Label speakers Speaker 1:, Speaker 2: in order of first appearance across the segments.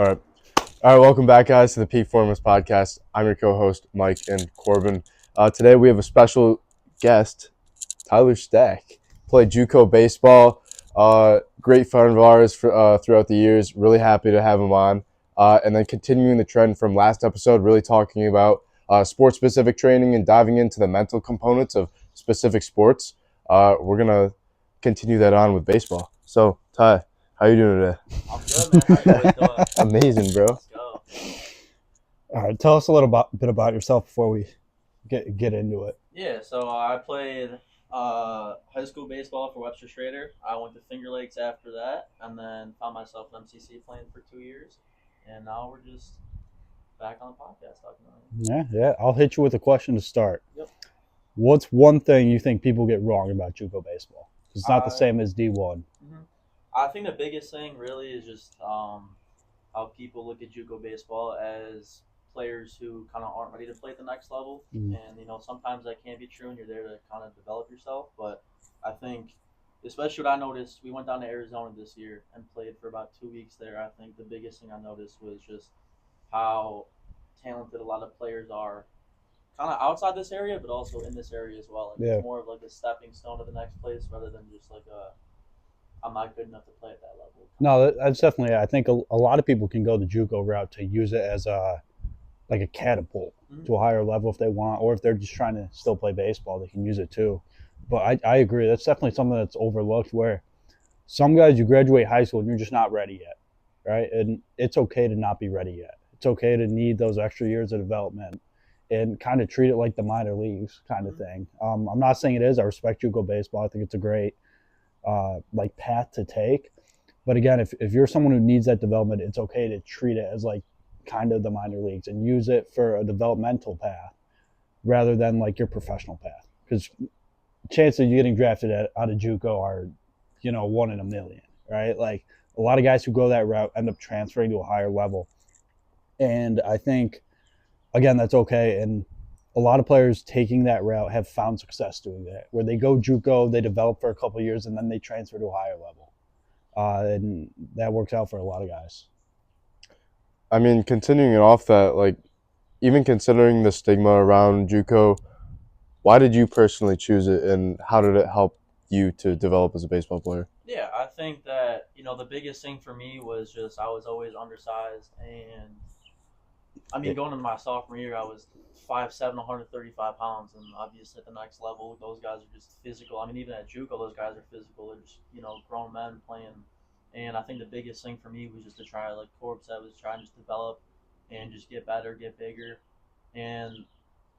Speaker 1: All right. Welcome back, guys, to the Peak Performance Podcast. I'm your co-host, Mike and Corbin. Today we have a special guest, Tyler Stack. Played JUCO baseball. Great friend of ours throughout the years. Really happy to have him on. And then continuing the trend from last episode, really talking about sport-specific training and diving into the mental components of specific sports. We're going to continue that on with baseball. So, Ty, how you doing today?
Speaker 2: I'm good, man. How you boys doing?
Speaker 1: Amazing, bro.
Speaker 2: Let's go.
Speaker 3: All right, tell us a little bit about yourself before we get into it.
Speaker 2: Yeah, so I played high school baseball for Webster Schrader. I went to Finger Lakes after that, and then found myself in MCC playing for 2 years. And now we're just back on the podcast talking about it.
Speaker 3: Yeah. I'll hit you with a question to start.
Speaker 2: Yep.
Speaker 3: What's one thing you think people get wrong about JUCO baseball? It's not the same as D1.
Speaker 2: I think the biggest thing really is just how people look at JUCO baseball as players who kind of aren't ready to play at the next level. And, sometimes that can be true and you're there to kind of develop yourself. But I think, especially what I noticed, we went down to Arizona this year and played for about 2 weeks there. I think the biggest thing I noticed was just how talented a lot of players are kind of outside this area, but also in this area as well. It's more of like a stepping stone to the next place rather than just like I'm not good enough to play at that level.
Speaker 3: No, that's definitely. I think a lot of people can go the JUCO route to use it as a catapult to a higher level if they want, or if they're just trying to still play baseball, they can use it too. But I agree. That's definitely something that's overlooked. Where some guys, you graduate high school and you're just not ready yet, right? And it's okay to not be ready yet. It's okay to need those extra years of development and kind of treat it like the minor leagues kind of thing. I'm not saying it is. I respect JUCO baseball. I think it's a great path to take. But again, if you're someone who needs that development, it's okay to treat it as like kind of the minor leagues and use it for a developmental path rather than like your professional path. Because chances of you getting drafted out of JUCO are, 1 in a million, right? Like a lot of guys who go that route end up transferring to a higher level. And I think, again, that's okay. And a lot of players taking that route have found success doing that, where they go JUCO, they develop for a couple of years, and then they transfer to a higher level. And that works out for a lot of guys.
Speaker 1: I mean, continuing it off that, like, even considering the stigma around JUCO, why did you personally choose it, and how did it help you to develop as a baseball player?
Speaker 2: Yeah, I think that, the biggest thing for me was just I was always undersized. And, going into my sophomore year, I was 5'7", 135 pounds. And obviously at the next level, those guys are just physical. Even at JUCO, those guys are physical. They're just, grown men playing. And I think the biggest thing for me was just to try, like Corb said, was try and just develop and just get better, get bigger. And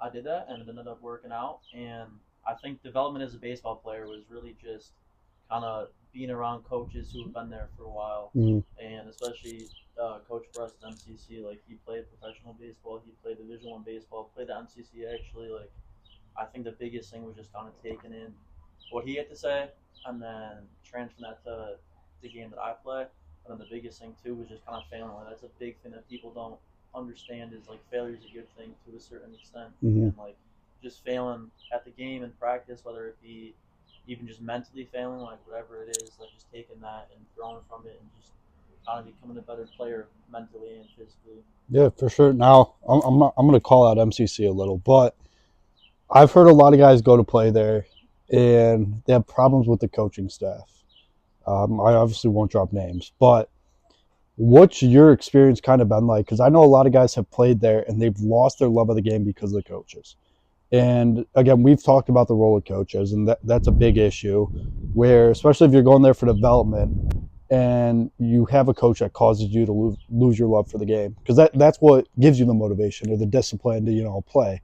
Speaker 2: I did that, and it ended up working out. And I think development as a baseball player was really just kind of being around coaches who have been there for a while. And especially Coach Brust at MCC, like he played professional baseball, he played Division I baseball, played at MCC actually. Like I think the biggest thing was just kind of taking in what he had to say and then transferring that to the game that I play. And then the biggest thing too was just kind of failing. Like, that's a big thing that people don't understand is like failure is a good thing to a certain extent. And like just failing at the game and practice, whether it be even just mentally failing, like whatever it is, like just taking that and growing from it and just kind of becoming a better player mentally and physically.
Speaker 3: Yeah, for sure. Now I'm going to call out MCC a little, but I've heard a lot of guys go to play there and they have problems with the coaching staff. I obviously won't drop names, but what's your experience kind of been like? Because I know a lot of guys have played there and they've lost their love of the game because of the coaches. And again, we've talked about the role of coaches, and that's a big issue where, especially if you're going there for development and you have a coach that causes you to lose your love for the game, because that's what gives you the motivation or the discipline to, play.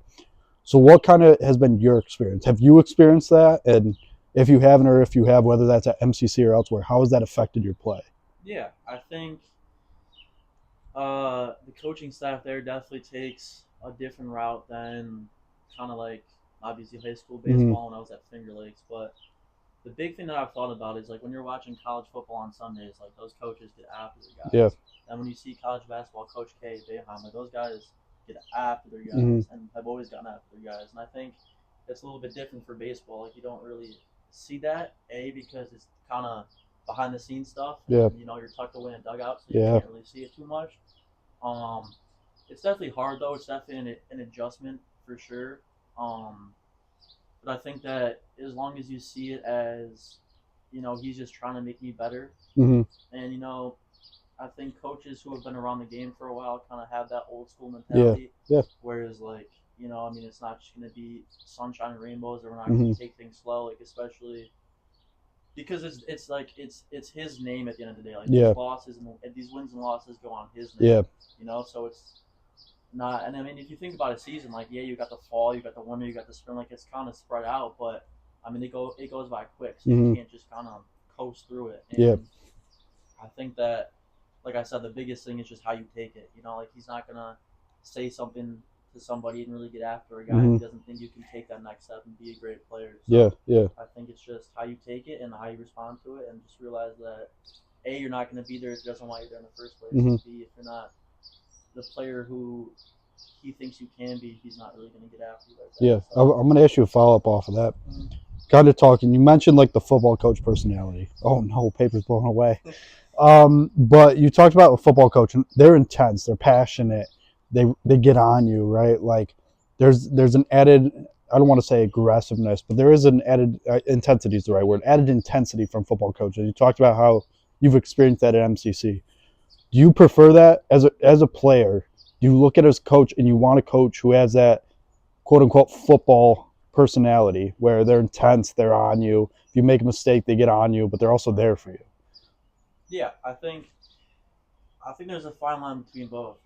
Speaker 3: So what kind of has been your experience? Have you experienced that? And if you haven't, or if you have, whether that's at MCC or elsewhere, how has that affected your play?
Speaker 2: Yeah, I think the coaching staff there definitely takes a different route than kind of like obviously high school baseball when I was at Finger Lakes. But the big thing that I've thought about is like when you're watching college football on Sundays, like those coaches get after the guys.
Speaker 3: Yeah.
Speaker 2: And when you see college basketball, Coach K, Boeheim, like those guys get after their guys and have always gotten after their guys. And I think it's a little bit different for baseball. Like you don't really see that, because it's kind of behind the scenes stuff.
Speaker 3: Yeah.
Speaker 2: And, you're tucked away in a dugout, so you
Speaker 3: Yeah.
Speaker 2: can't really see it too much. It's definitely hard though. It's definitely an adjustment for sure. But I think that as long as you see it as, he's just trying to make me better.
Speaker 3: Mm-hmm.
Speaker 2: And I think coaches who have been around the game for a while kind of have that old school mentality.
Speaker 3: Yeah.
Speaker 2: Whereas it's not just gonna be sunshine and rainbows, or we're not
Speaker 3: Mm-hmm.
Speaker 2: gonna take things slow. Like especially because it's his name at the end of the day. Like
Speaker 3: Yeah.
Speaker 2: these losses and these wins and losses go on his name.
Speaker 3: Yeah.
Speaker 2: So it's not. And I mean, if you think about a season, like you got the fall, you got the winter, you got the spring. Like it's kind of spread out, but I mean, it goes by quick, so
Speaker 3: Mm-hmm.
Speaker 2: you can't just kind of coast through it. And
Speaker 3: Yeah.
Speaker 2: I think that, like I said, the biggest thing is just how you take it. Like he's not gonna say something to somebody and really get after a guy
Speaker 3: Mm-hmm.
Speaker 2: who doesn't think you can take that next step and be a great player. So
Speaker 3: Yeah.
Speaker 2: I think it's just how you take it and how you respond to it, and just realize that A, you're not going to be there if he doesn't want you there in the first place.
Speaker 3: Mm-hmm.
Speaker 2: And B, if you're not the player who he thinks you can be, he's not really going to get after you like that.
Speaker 3: Yeah.
Speaker 2: So,
Speaker 3: I'm going to ask you a follow-up off of that.
Speaker 2: Mhm.
Speaker 3: Kind of talking, you mentioned like the football coach personality. Oh no, paper's blown away. But you talked about a football coach, and they're intense, they're passionate, they get on you, right? Like there's an added, I don't want to say aggressiveness, but there is an added intensity is the right word, added intensity from football coaches. You talked about how you've experienced that at MCC. Do you prefer that as a player? Do you look at as a coach and you want a coach who has that quote unquote football personality where they're intense, they're on you? If you make a mistake, they get on you, but they're also there for you.
Speaker 2: Yeah, I think there's a fine line between both.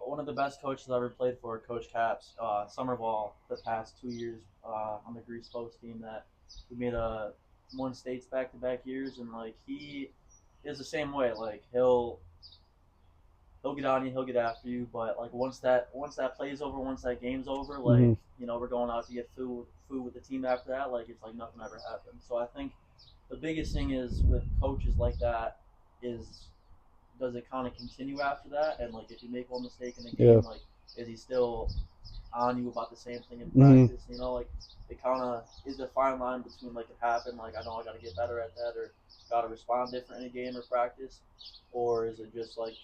Speaker 2: One of the best coaches I ever played for, Coach Caps, summer ball the past 2 years on the Grease Post team that we made won states back-to-back years, and like he is the same way. Like he'll get on you, he'll get after you, but like once that play's over, once that game's over, like we're going out to get food with the team after that. Like it's like nothing ever happened. So I think the biggest thing is with coaches like that is, does it kind of continue after that? And like if you make one mistake in the game, like is he still on you about the same thing in practice? Like it kind of is a fine line between like it happened, like I know I got to get better at that, or got to respond different in a game or practice, or is it just like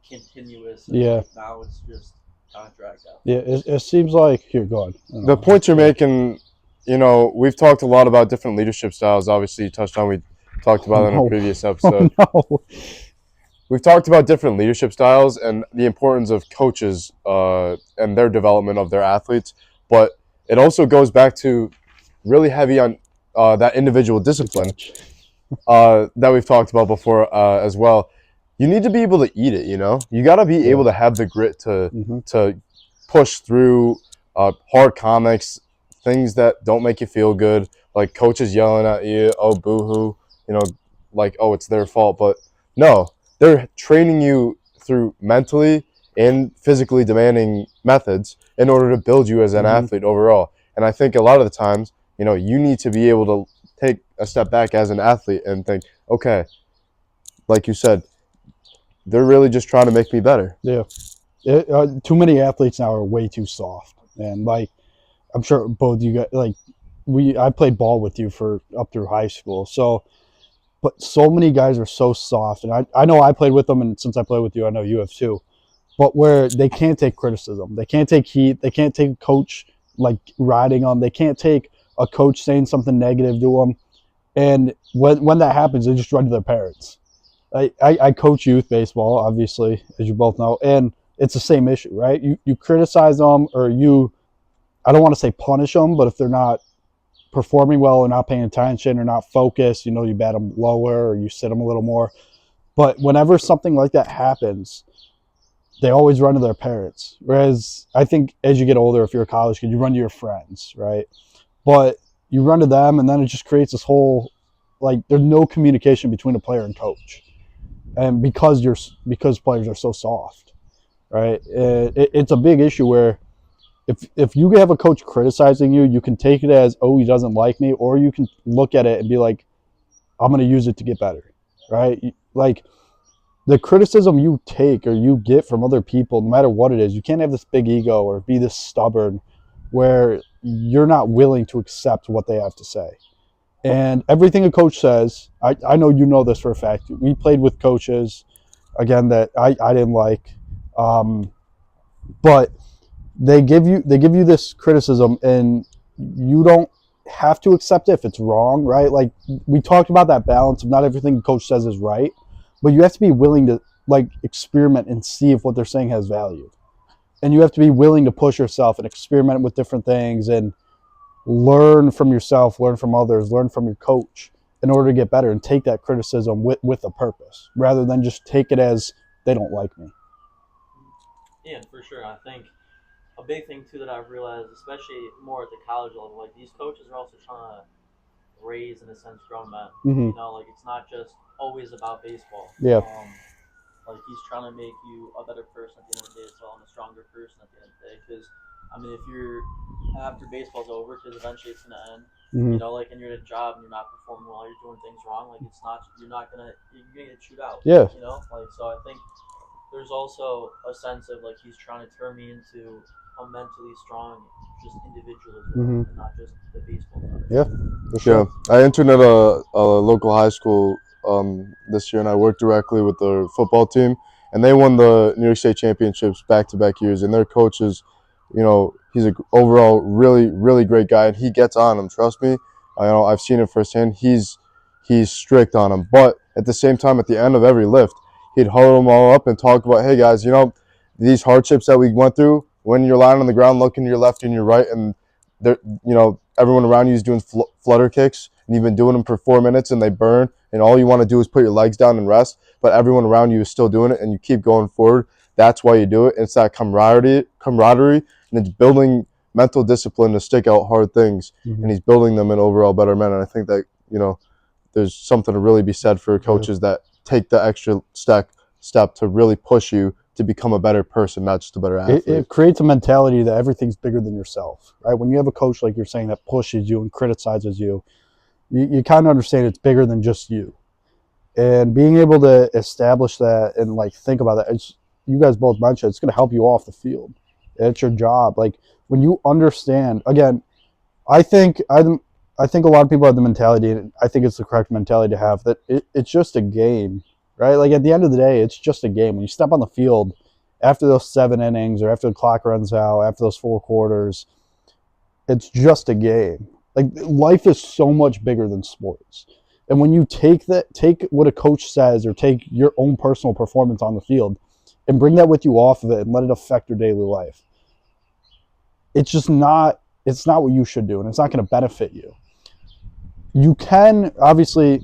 Speaker 2: continuous? And, like, now it's just kind of dragged out.
Speaker 3: Yeah, it seems like, here, go on.
Speaker 1: The points you're making, we've talked a lot about different leadership styles. Obviously, you touched on, we talked about that in a previous episode. We've talked about different leadership styles and the importance of coaches and their development of their athletes. But it also goes back to really heavy on that individual discipline that we've talked about before as well. You need to be able to eat it, You got to be able to have the grit to push through hard comics, things that don't make you feel good, like coaches yelling at you, oh, boo-hoo, like, oh, it's their fault. But no, they're training you through mentally and physically demanding methods in order to build you as an athlete overall. And I think a lot of the times, you need to be able to take a step back as an athlete and think, okay, like you said, they're really just trying to make me better.
Speaker 3: Yeah. Too many athletes now are way too soft. And like, I'm sure both you guys, like, I played ball with you for up through high school. So, but so many guys are so soft. And I know I played with them, and since I played with you, I know you have too. But where they can't take criticism, they can't take heat, they can't take a coach like riding them, they can't take a coach saying something negative to them. And when that happens, they just run to their parents. I coach youth baseball, obviously, as you both know, and it's the same issue, right? You criticize them, or I don't want to say punish them, but if they're not performing well or not paying attention or not focused, you bat them lower or you sit them a little more. But whenever something like that happens, they always run to their parents. Whereas I think as you get older, if you're a college kid, you run to your friends, right? But you run to them, and then it just creates this whole, like, there's no communication between a player and coach. And because players are so soft, right? It's a big issue where if you have a coach criticizing you, you can take it as, oh, he doesn't like me, or you can look at it and be like, I'm going to use it to get better, right? Like, the criticism you take or you get from other people, no matter what it is, you can't have this big ego or be this stubborn where you're not willing to accept what they have to say. And everything a coach says, I know you know this for a fact. We played with coaches, again, that I didn't like. But they give you this criticism, and you don't have to accept it if it's wrong, right? Like, we talked about that balance of not everything the coach says is right, but you have to be willing to like experiment and see if what they're saying has value. And you have to be willing to push yourself and experiment with different things and learn from yourself, learn from others, learn from your coach in order to get better, and take that criticism with a purpose rather than just take it as they don't like me.
Speaker 2: Yeah, for sure. I think a big thing too that I've realized, especially more at the college level, like these coaches are also trying to raise, in a sense, grown men.
Speaker 3: Mm-hmm.
Speaker 2: You know, like it's not just always about baseball.
Speaker 3: Yeah.
Speaker 2: Like he's trying to make you a better person at the end of the day as well, and a stronger person at the end of the day. Because I mean, if you're after baseball's over, because eventually it's gonna end.
Speaker 3: Mm-hmm.
Speaker 2: You know, like, and you're at a job and you're not performing well, you're doing things wrong. Like you're gonna get chewed out.
Speaker 3: Yeah.
Speaker 2: You know, like so. I think there's also a sense of like he's trying to turn me into a mentally strong, just individual as well,
Speaker 3: Mm-hmm.
Speaker 2: and not just the baseball side.
Speaker 3: Yeah, for sure.
Speaker 1: Yeah, I interned at a local high school this year, and I worked directly with the football team, and they won the New York State championships back-to-back years. And their coaches, he's a overall really, really great guy, and he gets on them. Trust me, I've seen it firsthand. He's strict on them, but at the same time, at the end of every lift, he'd huddle them all up and talk about, hey guys, these hardships that we went through. When you're lying on the ground, looking to your left and your right, and everyone around you is doing flutter kicks, and you've been doing them for 4 minutes and they burn, and all you want to do is put your legs down and rest, but everyone around you is still doing it, and you keep going forward. That's why you do it. It's that camaraderie, and it's building mental discipline to stick out hard things,
Speaker 3: Mm-hmm.
Speaker 1: and he's building them in overall better men. And I think that there's something to really be said for coaches that take the extra step to really push you to become a better person, not just a better athlete.
Speaker 3: It creates a mentality that everything's bigger than yourself, right? When you have a coach, like you're saying, that pushes you and criticizes you, you kind of understand it's bigger than just you. And being able to establish that and like think about that, you guys both mentioned, it's going to help you off the field. It's your job. Like when you understand, again, I think a lot of people have the mentality, and I think it's the correct mentality to have, that it's just a game, right? Like at the end of the day, it's just a game. When you step on the field after those 7 innings or after the clock runs out, after those 4 quarters, it's just a game. Like life is so much bigger than sports. And when you take what a coach says, or take your own personal performance on the field and bring that with you off of it and let it affect your daily life, it's not what you should do, and it's not going to benefit you. You can obviously,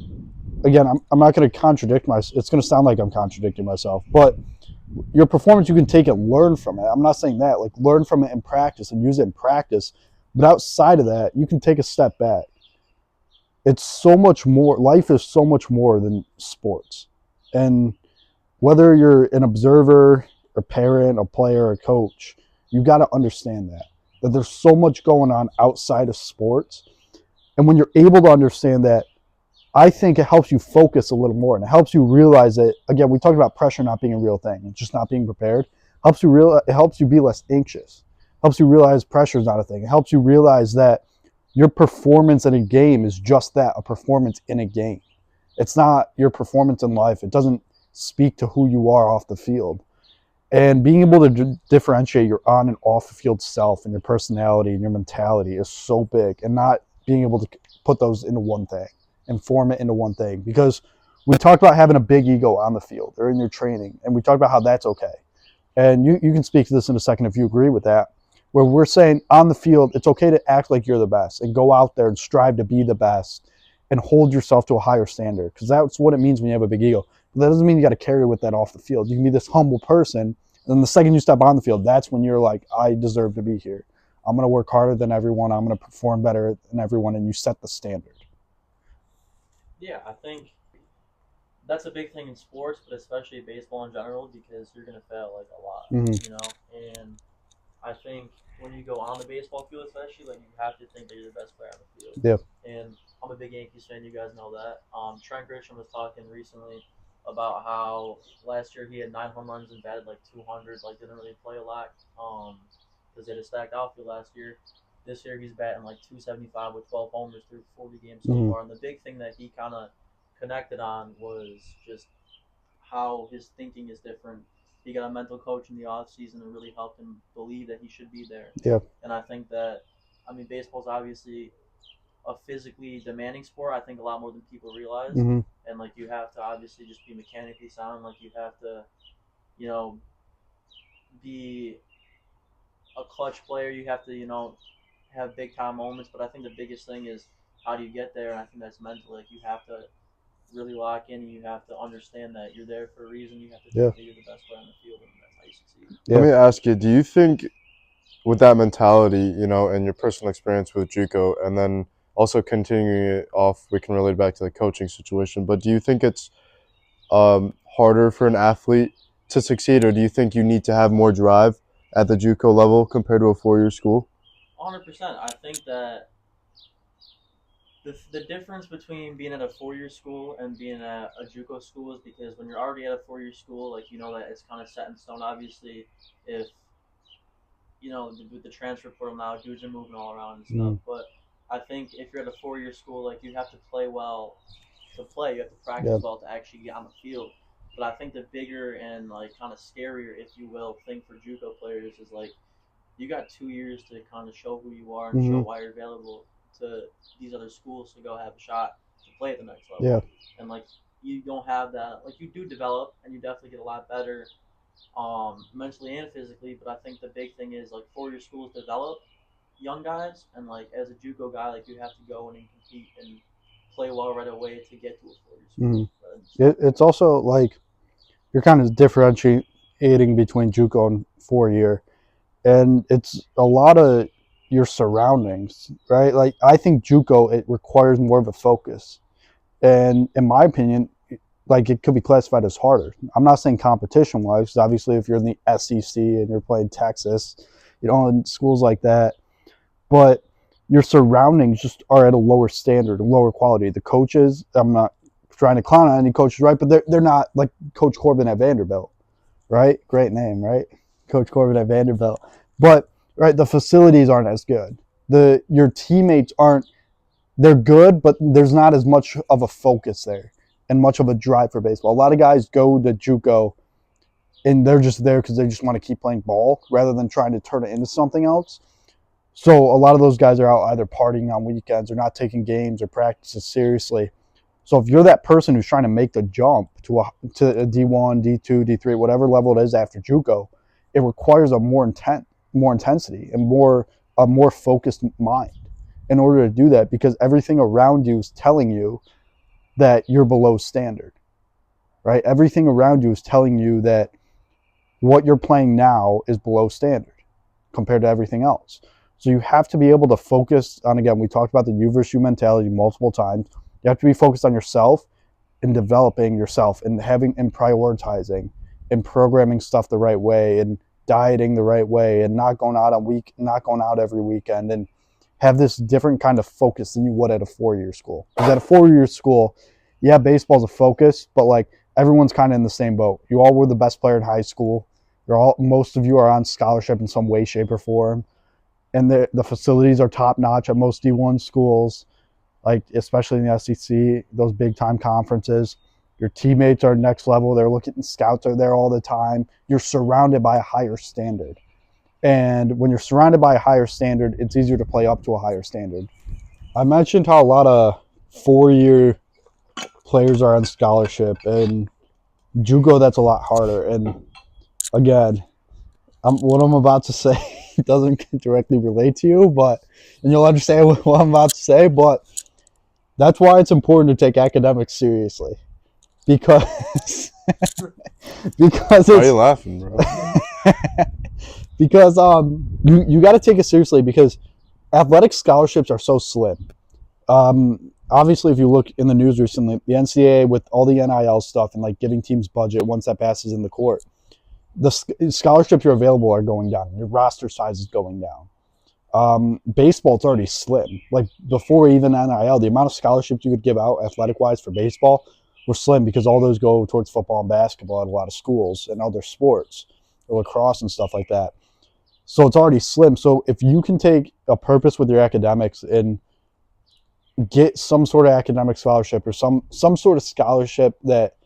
Speaker 3: again, I'm not going to contradict myself. It's going to sound like I'm contradicting myself, but your performance, you can take and learn from it. I'm not saying that. Like, learn from it in practice and use it in practice. But outside of that, you can take a step back. It's so much more. Life is so much more than sports. And whether you're an observer, a parent, a player, a coach, you got to understand that there's so much going on outside of sports. And when you're able to understand that, I think it helps you focus a little more, and it helps you realize that, again, we talked about pressure not being a real thing and just not being prepared. It helps you be less anxious. Helps you realize pressure is not a thing. It helps you realize that your performance in a game is just that, a performance in a game. It's not your performance in life. It doesn't speak to who you are off the field. And being able to differentiate your on and off the field self and your personality and your mentality is so big, and not being able to put those into one thing and form it into one thing. Because we talked about having a big ego on the field or in your training, and we talked about how that's okay. And you can speak to this in a second if you agree with that, where we're saying on the field, it's okay to act like you're the best and go out there and strive to be the best and hold yourself to a higher standard, because that's what it means when you have a big ego. But that doesn't mean you got to carry with that off the field. You can be this humble person, and then the second you step on the field, that's when you're like, I deserve to be here. I'm going to work harder than everyone. I'm going to perform better than everyone, and you set the standard.
Speaker 2: Yeah, I think that's a big thing in sports, but especially baseball in general, because you're gonna fail like a lot,
Speaker 3: Mm-hmm.
Speaker 2: And I think when you go on the baseball field, especially, like you have to think that you're the best player on the field.
Speaker 3: Yeah.
Speaker 2: And I'm a big Yankees fan. You guys know that. Trent Grisham was talking recently about how last year he had 9 home runs and batted like 200. Like didn't really play a lot. Because they had a stacked outfield last year. this year he's batting like 275 with 12 homers through 40 games so
Speaker 3: Mhm.
Speaker 2: far. And the big thing that he kind of connected on was just how his thinking is different. He got a mental coach in the offseason that really helped him believe that he should be there.
Speaker 3: Yeah.
Speaker 2: And I think that, I mean, baseball's obviously a physically demanding sport. I think a lot more than people realize.
Speaker 3: Mhm.
Speaker 2: And like you have to obviously just be mechanically sound. Like you have to, you know, be a clutch player. You have to, have big time moments. But I think the biggest thing is how do you get there? And I think that's mental. Like you have to really lock in, and you have to understand that you're there for a reason. You have to think that you're the best player on the field, and that's how you succeed.
Speaker 3: Yeah.
Speaker 1: Let me ask you, do you think with that mentality, and your personal experience with JUCO, and then also continuing it off, we can relate back to the coaching situation, but do you think it's harder for an athlete to succeed, or do you think you need to have more drive at the JUCO level compared to a four-year school?
Speaker 2: 100%. I think that the difference between being at a 4-year school and being at a JUCO school is because when you're already at a 4-year school, like you know that it's kind of set in stone. Obviously, if with the transfer portal now, dudes are moving all around and stuff. But I think if you're at a 4-year school, like you have to play well to play. You have to practice well to actually get on the field. But I think the bigger and like kind of scarier, if you will, thing for JUCO players is like you got 2 years to kind of show who you are and show why you're available to these other schools to go have a shot to play at the next level.
Speaker 3: Yeah.
Speaker 2: And like you don't have that. Like you do develop, and you definitely get a lot better mentally and physically. But I think the big thing is like 4-year schools develop young guys, and like as a JUCO guy, like you have to go in and compete and play well right away to get to a 4-year school.
Speaker 3: It's also like you're kind of differentiating between JUCO and 4-year, and it's a lot of your surroundings, right? Like I think JUCO, it requires more of a focus, and in my opinion, like it could be classified as harder. I'm not saying competition wise, because obviously if you're in the SEC and you're playing Texas, in schools like that, but your surroundings just are at a lower standard, a lower quality. The coaches, I'm not trying to clown on any coaches, right? But they're not like Coach Corbin at Vanderbilt, right? Great name, right? Coach Corbin at Vanderbilt. But right, the facilities aren't as good. Your teammates aren't. They're good, but there's not as much of a focus there and much of a drive for baseball. A lot of guys go to JUCO and they're just there because they just want to keep playing ball rather than trying to turn it into something else. So a lot of those guys are out either partying on weekends or not taking games or practices seriously. So if you're that person who's trying to make the jump to a D1, D2, D3, whatever level it is after JUCO, it requires a more intensity and a more focused mind in order to do that, because everything around you is telling you that you're below standard, right? Everything around you is telling you that what you're playing now is below standard compared to everything else. So you have to be able to focus on, again, we talked about the you versus you mentality multiple times. You have to be focused on yourself and developing yourself and prioritizing and programming stuff the right way and dieting the right way and not going out every weekend, and have this different kind of focus than you would at a 4-year school. Because at a 4-year school, yeah, baseball's a focus, but like everyone's kind of in the same boat. You all were the best player in high school. Most of you are on scholarship in some way, shape, or form. And the facilities are top notch at most D1 schools, like especially in the SEC, those big time conferences. Your teammates are next level. They're looking, scouts are there all the time. You're surrounded by a higher standard. And when you're surrounded by a higher standard, it's easier to play up to a higher standard. I mentioned how a lot of 4-year players are on scholarship, and JUCO, that's a lot harder. And again, what I'm about to say doesn't directly relate to you, and you'll understand what I'm about to say, but that's why it's important to take academics seriously, because it's,
Speaker 1: why are you laughing, bro?
Speaker 3: because you got to take it seriously, because athletic scholarships are so slim. Obviously, if you look in the news recently, the NCAA with all the NIL stuff and like giving teams budget once that passes in the court, the scholarships you're available are going down. Your roster size is going down. Baseball, it's already slim. Like before even NIL, the amount of scholarships you could give out athletic-wise for baseball were slim, because all those go towards football and basketball at a lot of schools and other sports, or lacrosse and stuff like that. So it's already slim. So if you can take a purpose with your academics and get some sort of academic scholarship or some sort of scholarship that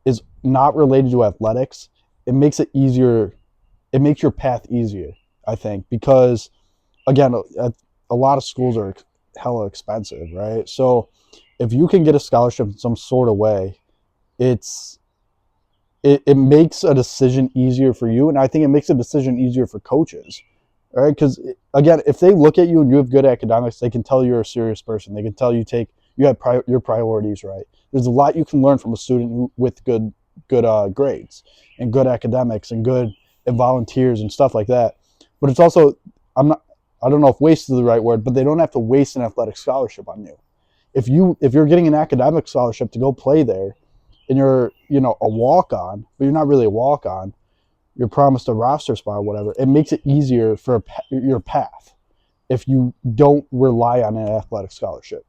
Speaker 3: is not related to athletics, it makes it easier. It makes your path easier, I think, because again, a lot of schools are hella expensive, right? So if you can get a scholarship in some sort of way, it makes a decision easier for you, and I think it makes a decision easier for coaches, right? Because again, if they look at you and you have good academics, they can tell you're a serious person. They can tell you have your priorities right. There's a lot you can learn from a student with good grades and good academics and good and volunteers and stuff like that. But it's also I don't know if waste is the right word, but they don't have to waste an athletic scholarship on you. If you're getting an academic scholarship to go play there, and you're a walk on, but you're not really a walk on, you're promised a roster spot or whatever. It makes it easier for your path if you don't rely on an athletic scholarship.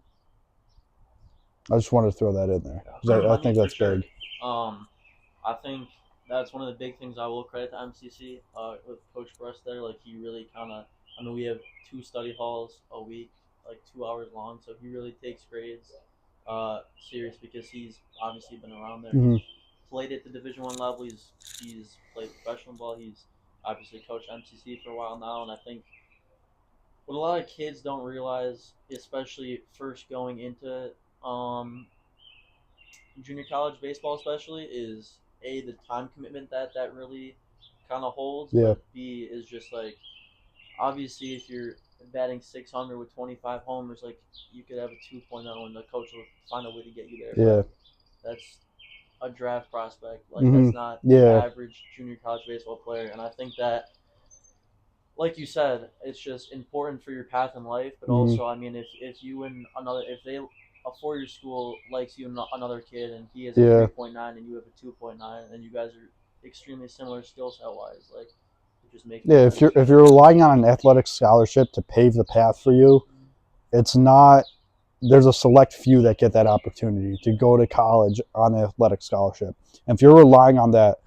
Speaker 3: I just wanted to throw that in there because I think that's
Speaker 2: sure.
Speaker 3: big.
Speaker 2: I think that's one of the big things I will credit to MCC with Coach Brest there. Like he really kind of, I mean, we have 2 study halls a week, like 2 hours long, so he really takes grades serious because he's obviously been around there.
Speaker 3: Mm-hmm.
Speaker 2: He's played at the Division 1 level. He's played professional ball. He's obviously coached MCC for a while now, and I think what a lot of kids don't realize, especially first going into um, junior college baseball especially, is A, the time commitment that really kind of holds,
Speaker 3: Yeah.
Speaker 2: but B is just like obviously if you're batting 600 with 25 homers, like you could have a 2.0 and the coach will find a way to get you there.
Speaker 3: Yeah.
Speaker 2: But that's a draft prospect. Like
Speaker 3: Mm-hmm.
Speaker 2: that's not
Speaker 3: Yeah.
Speaker 2: average junior college baseball player, and I think that like you said, it's just important for your path in life. But also, I mean, if you and another, if they a 4-year school likes you and another kid, and he has a
Speaker 3: Yeah.
Speaker 2: 3.9 and you have a 2.9, and you guys are extremely similar skill set wise, like it just makes
Speaker 3: Yeah. If you're relying on an athletic scholarship to pave the path for you, it's not. There's a select few that get that opportunity to go to college on an athletic scholarship. And if you're relying on that,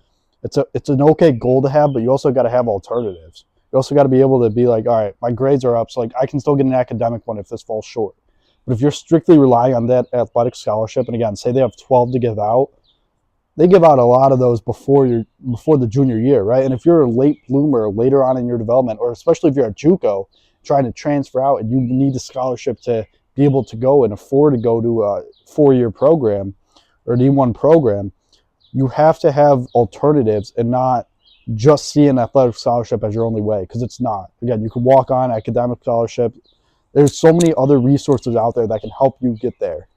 Speaker 3: it's an okay goal to have, but you also got to have alternatives. You also got to be able to be like, all right, my grades are up, so like I can still get an academic one if this falls short. But if you're strictly relying on that athletic scholarship, and again, say they have 12 to give out, they give out a lot of those before the junior year, right? And if you're a late bloomer later on in your development, or especially if you're at JUCO trying to transfer out and you need a scholarship to be able to go and afford to go to a 4-year program or an E1 program, you have to have alternatives and not just see an athletic scholarship as your only way, because it's not. Again, you can walk on academic scholarship. There's so many other resources out there that can help you get there.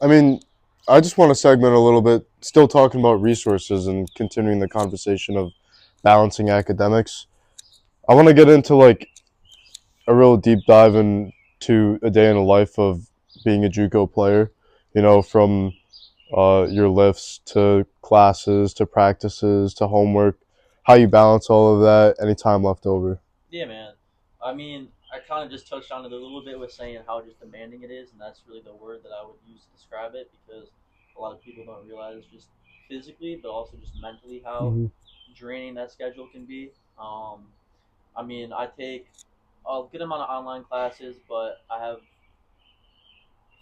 Speaker 1: I mean, I just want to segment a little bit, still talking about resources and continuing the conversation of balancing academics. I want to get into like a real deep dive into a day in the life of being a JUCO player. You know, from your lifts to classes to practices to homework, how you balance all of that, any time left over.
Speaker 2: Yeah, man. I mean, I kind of just touched on it a little bit with saying how just demanding it is, and that's really the word that I would use to describe it because a lot of people don't realize just physically, but also just mentally how
Speaker 3: Mm-hmm.
Speaker 2: draining that schedule can be. I mean, I take a good amount of online classes, but I have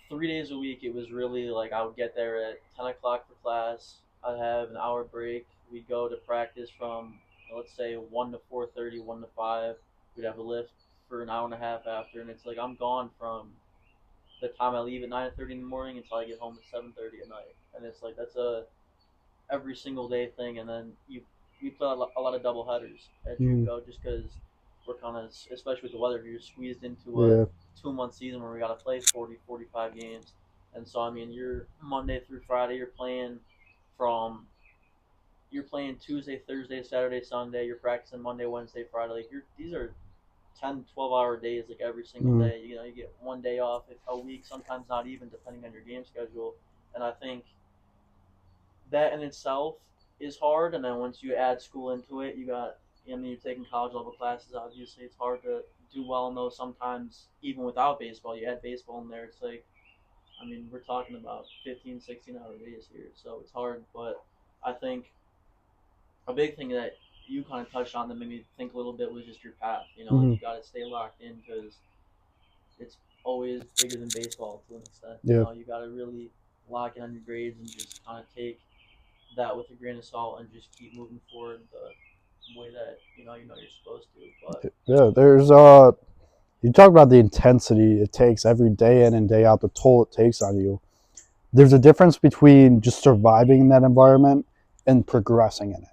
Speaker 2: 3 days a week. It was really like I would get there at 10 o'clock for class. I'd have an hour break. We'd go to practice from let's say 1 to 4:30, 1 to 5. We'd have a lift for an hour and a half after, and it's like I'm gone from the time I leave at 9:30 in the morning until I get home at 7:30 at night, and it's like that's a every single day thing. And then we play a lot of double headers at JUCO just because we're kind of, especially with the weather, you're squeezed into a
Speaker 3: Yeah.
Speaker 2: 2 month season where we got to play 40, 45 games. And so, I mean, you're Monday through Friday, from you're playing Tuesday, Thursday, Saturday, Sunday. You're practicing Monday, Wednesday, Friday. Like these are 10, 12 hour days like every single day. You know, you get one day off a week, sometimes not even, depending on your game schedule. And I think that in itself is hard. And then once you add school into it, I mean, you're taking college level classes. Obviously, it's hard to do well in those. Sometimes even without baseball, you add baseball in there. It's like, I mean, we're talking about 15, 16 hour days here, so it's hard. But I think a big thing that you kind of touched on that made me think a little bit was just your path. You know,
Speaker 3: Mhm.
Speaker 2: you got to stay locked in because it's always bigger than baseball to an extent.
Speaker 3: Yeah.
Speaker 2: You know, you got to really lock in on your grades and just kind of take that with a grain of salt and just keep moving forward the way that you know you're supposed to. But
Speaker 3: Yeah, there's you talk about the intensity it takes every day in and day out, the toll it takes on you. There's a difference between just surviving in that environment and progressing in it.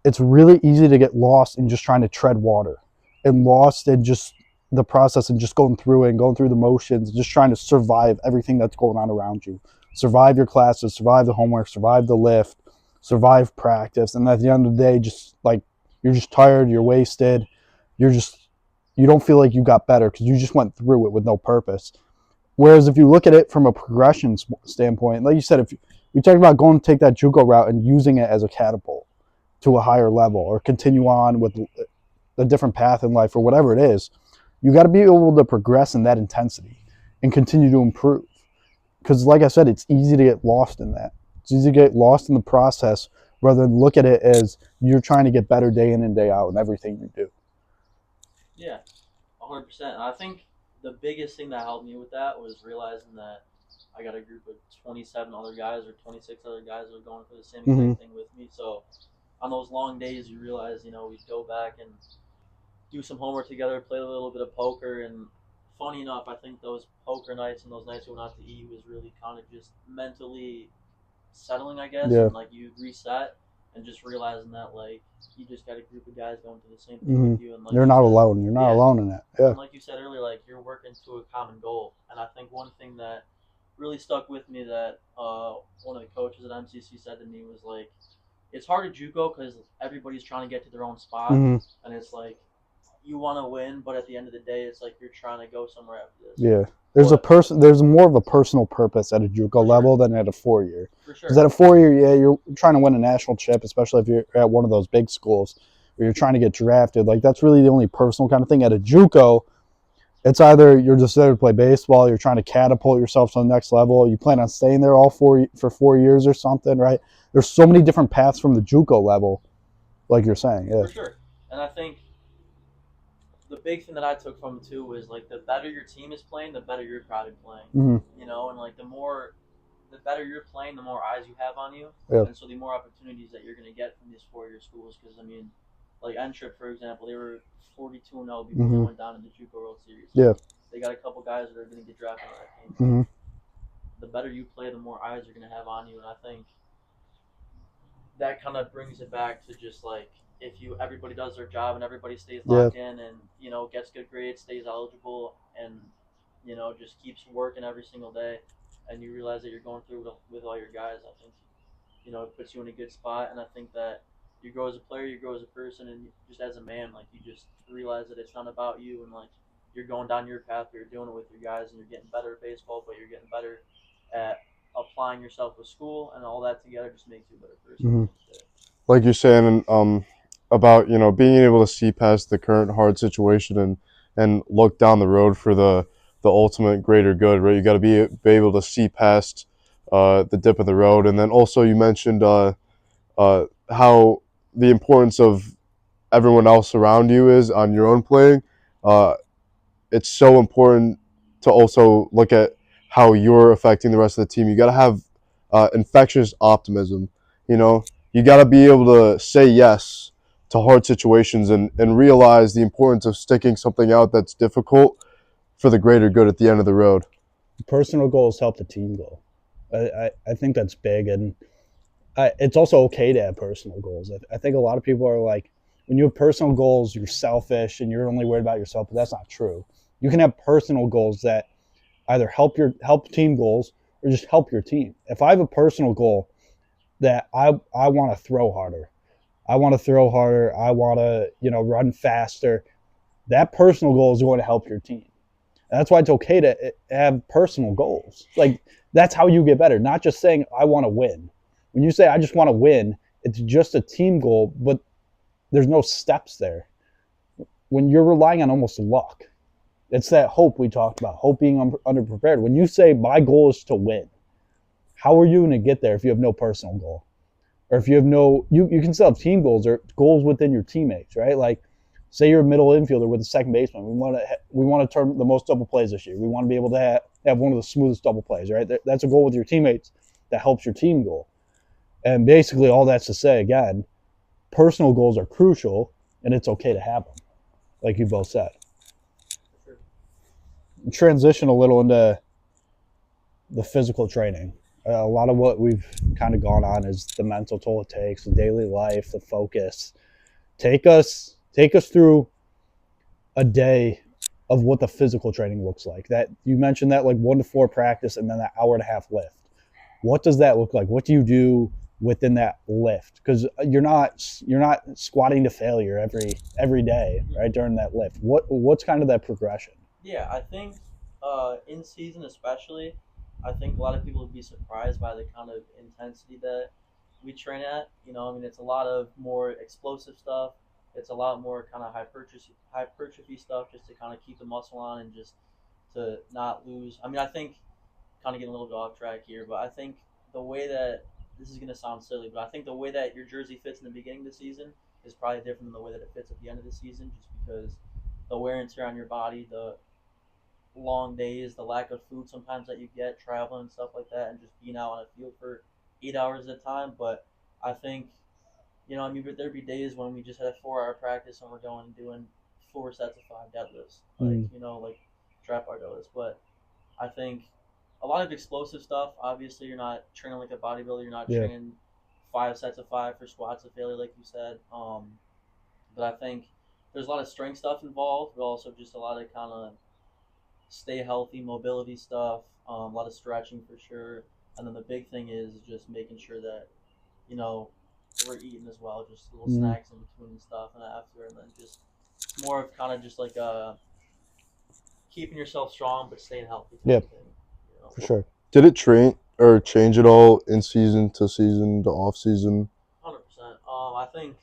Speaker 3: It's really easy to get lost in just trying to tread water and lost in just the process and just going through it and going through the motions, just trying to survive everything that's going on around you. Survive your classes, survive the homework, survive the lift, survive practice. And at the end of the day, just like you're just tired, you're wasted, you don't feel like you got better because you just went through it with no purpose. Whereas if you look at it from a progression standpoint, like you said, if we talk about going to take that JUCO route and using it as a catapult to a higher level or continue on with a different path in life or whatever it is, you got to be able to progress in that intensity and continue to improve. Because like I said, it's easy to get lost in that. It's easy to get lost in the process rather than look at it as you're trying to get better day in and day out in everything you do.
Speaker 2: yeah, 100%. And I think the biggest thing that helped me with that was realizing that I got a group of 27 other guys or 26 other guys that are going through the same exact thing with me. So on those long days, you realize, we'd go back and do some homework together, play a little bit of poker. And funny enough, I think those poker nights and those nights we went out to eat was really kind of just mentally settling, I guess.
Speaker 3: Yeah.
Speaker 2: And like you reset and just realizing that like you just got a group of guys going through the same thing with you. And like
Speaker 3: You're not alone. You're not alone in it. Yeah.
Speaker 2: And like you said earlier, like you're working to a common goal. And I think one thing that really stuck with me that one of the coaches at MCC said to me was like, it's hard to JUCO because everybody's trying to get to their own spot, and it's like you want to win, but at the end of the day, it's like you're trying to go somewhere after this.
Speaker 3: Yeah. There's more of a personal purpose at a JUCO level than at a 4-year.
Speaker 2: For sure.
Speaker 3: Because at a 4-year, yeah, you're trying to win a national chip, especially if you're at one of those big schools where you're trying to get drafted. Like that's really the only personal kind of thing. At a JUCO, it's either you're just there to play baseball, you're trying to catapult yourself to the next level, you plan on staying there for 4 years or something, right? There's so many different paths from the JUCO level, like you're saying. Yeah.
Speaker 2: For sure. And I think the big thing that I took from it too was like the better your team is playing, the better you're probably playing.
Speaker 3: Mm-hmm.
Speaker 2: And like the better you're playing, the more eyes you have on you,
Speaker 3: Yeah.
Speaker 2: and so the more opportunities that you're going to get from these 4-year schools. Because I mean, like N-Trip, for example, they were 42-0 before they went down in the JUCO World Series.
Speaker 3: Yeah.
Speaker 2: They got a couple guys that are going to get drafted on that team.
Speaker 3: Mm-hmm.
Speaker 2: The better you play, the more eyes you're going to have on you, and I think that kind of brings it back to just like if everybody does their job and everybody stays locked in and gets good grades, stays eligible, and just keeps working every single day, and you realize that you're going through with all your guys, I think it puts you in a good spot. And I think that you grow as a player, you grow as a person, and just as a man, like you just realize that it's not about you, and like you're going down your path, you're doing it with your guys, and you're getting better at baseball, but you're getting better at applying yourself with school, and all that together just makes you a better person.
Speaker 1: Like you're saying, about being able to see past the current hard situation and look down the road for the ultimate greater good, right? You got to be able to see past the dip of the road. And then also you mentioned how the importance of everyone else around you is on your own playing. It's so important to also look at how you're affecting the rest of the team. You got to have infectious optimism. You got to be able to say yes to hard situations and realize the importance of sticking something out that's difficult for the greater good at the end of the road.
Speaker 3: Personal goals help the team goal. I think that's big, and it's also okay to have personal goals. I think a lot of people are like, when you have personal goals, you're selfish and you're only worried about yourself, but that's not true. You can have personal goals that either help team goals or just help your team. If I have a personal goal that I want to throw harder, I want to run faster, that personal goal is going to help your team. And that's why it's okay to have personal goals. Like that's how you get better, not just saying I want to win. When you say I just want to win, it's just a team goal, but there's no steps there. When you're relying on almost luck, it's that hope we talked about, hope being underprepared. When you say my goal is to win, how are you going to get there if you have no personal goal, or if you have no, you can still have team goals or goals within your teammates, right? Like, say you're a middle infielder with a second baseman. We want to turn the most double plays this year. We want to be able to have one of the smoothest double plays, right? That's a goal with your teammates that helps your team goal. And basically, all that's to say, again, personal goals are crucial, and it's okay to have them, like you both said.
Speaker 2: Sure.
Speaker 3: Transition a little into the physical training. A lot of what we've kind of gone on is the mental toll it takes, the daily life, the focus. Take us through a day of what the physical training looks like. That you mentioned that like 1 to 4 practice and then that hour and a half lift. What does that look like? What do you do within that lift? Because you're not squatting to failure every day, right? During that lift, what's kind of that progression?
Speaker 2: Yeah, I think in season especially, I think a lot of people would be surprised by the kind of intensity that we train at. I mean, it's a lot of more explosive stuff. It's a lot more kind of hypertrophy stuff just to kind of keep the muscle on and just to not lose. I mean, I think kind of getting a little bit off track here, but I think the way that this is going to sound silly, but I think the way that your jersey fits in the beginning of the season is probably different than the way that it fits at the end of the season, just because the wear and tear on your body, the long days, the lack of food sometimes that you get traveling and stuff like that, and just being out on a field for 8 hours at a time. But I think, I mean, but there'd be days when we just had a 4 hour practice and we're going and doing 4 sets of 5 deadlifts, like trap bar deadlifts. But I think a lot of explosive stuff. Obviously, you're not training like a bodybuilder. You're not training 5 sets of 5 for squats of failure, like you said. But I think there's a lot of strength stuff involved, but also just a lot of kind of stay healthy, mobility stuff, a lot of stretching for sure. And then the big thing is just making sure that, we're eating as well, just little snacks in between and stuff and after, and then just more of kind of just like keeping yourself strong but staying healthy.
Speaker 3: Yep,
Speaker 2: Thing,
Speaker 3: for sure.
Speaker 1: Did it train or change at all in season to off season?
Speaker 2: 100%. I think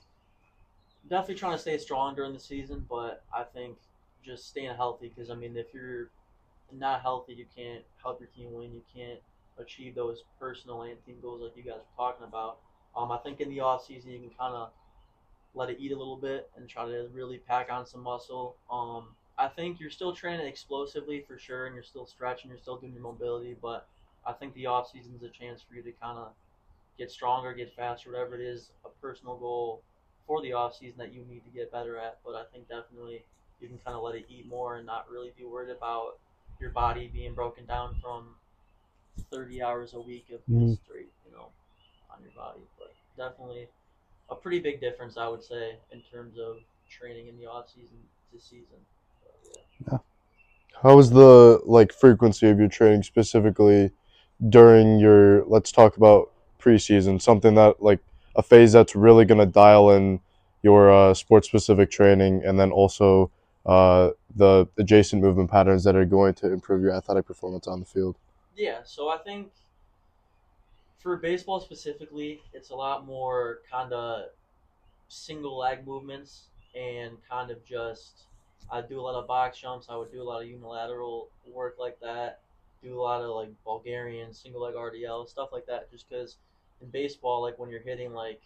Speaker 2: definitely trying to stay strong during the season, but I think just staying healthy, because I mean, if you're not healthy, you can't help your team win. You can't achieve those personal and team goals like you guys were talking about. I think in the off season you can kind of let it eat a little bit and try to really pack on some muscle. I think you're still training explosively for sure, and you're still stretching, you're still doing your mobility, but I think the off season is a chance for you to kind of get stronger, get faster, whatever it is, a personal goal for the off season that you need to get better at. But I think definitely you can kind of let it eat more and not really be worried about your body being broken down from 30 hours a week of just straight, on your body. But definitely a pretty big difference, I would say, in terms of training in the off season to season.
Speaker 3: Yeah.
Speaker 1: How is the frequency of your training specifically during your, let's talk about preseason, something that a phase that's really going to dial in your sport specific training, and then also the adjacent movement patterns that are going to improve your athletic performance on the field?
Speaker 2: Yeah, so I think for baseball specifically, it's a lot more kind of single leg movements and kind of just I do a lot of box jumps. I would do a lot of unilateral work like that. Do a lot of like Bulgarian single leg RDL stuff like that. Just because in baseball, like when you're hitting, like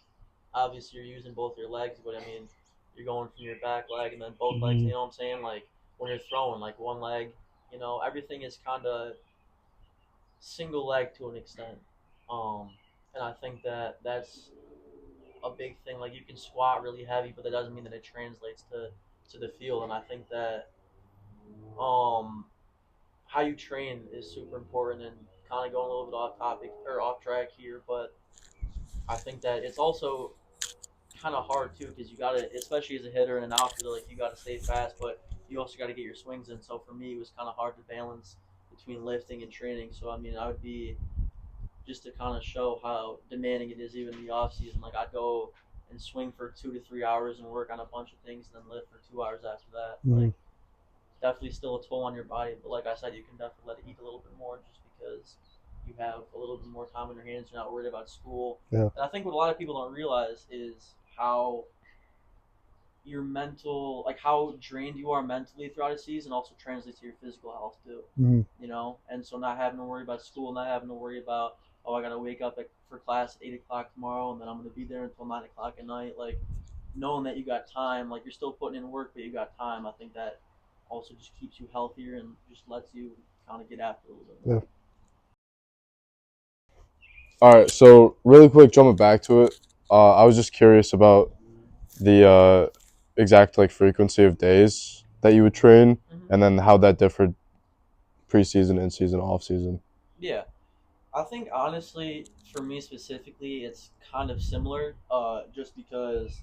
Speaker 2: obviously you're using both your legs, but I mean you're going from your back leg and then both legs. You know what I'm saying? Like when you're throwing, like one leg. Everything is kind of single leg to an extent. Um, and I think that that's a big thing. Like you can squat really heavy, but that doesn't mean that it translates to the field. And I think that um, how you train is super important. And kind of going a little bit off topic or off track here, but I think that it's also kind of hard too because you got to, especially as a hitter and an outfielder, like you got to stay fast, but you also got to get your swings in. So for me, it was kind of hard to balance between lifting and training. So I mean, I would be just to kind of show how demanding it is even in the off season. Like I'd go and swing for 2 to 3 hours and work on a bunch of things, and then lift for 2 hours after that. Like definitely still a toll on your body, but like I said, you can definitely let it eat a little bit more just because you have a little bit more time on your hands. You're not worried about school.
Speaker 3: Yeah.
Speaker 2: And I think what a lot of people don't realize is how your mental, like how drained you are mentally throughout a season, also translates to your physical health too. And so not having to worry about school, not having to worry about oh, I gotta wake up for class at 8 o'clock tomorrow, and then I'm gonna be there until 9 o'clock at night. Like knowing that you got time, like you're still putting in work, but you got time. I think that also just keeps you healthier and just lets you kind of get after it a little bit more.
Speaker 3: Yeah.
Speaker 1: All right, so really quick, jumping back to it, I was just curious about the exact like frequency of days that you would train, and then how that differed preseason, in season, off season.
Speaker 2: Yeah, I think honestly, for me specifically, it's kind of similar. Just because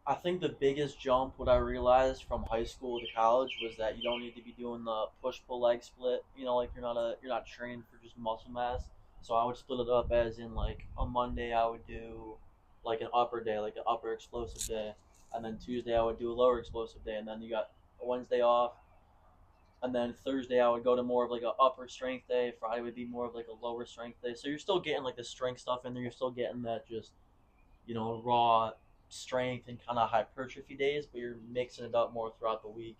Speaker 2: I think the biggest jump, what I realized from high school to college, was that you don't need to be doing the push pull leg split. You know, like you're not trained for just muscle mass. So I would split it up as in like on Monday I would do like an upper day, like an upper explosive day, and then Tuesday I would do a lower explosive day, and then you got Wednesday off, and then Thursday I would go to more of like a upper strength day. Friday would be more of like a lower strength day. So you're still getting like the strength stuff in there. You're still getting that just raw strength and kind of hypertrophy days, but you're mixing it up more throughout the week.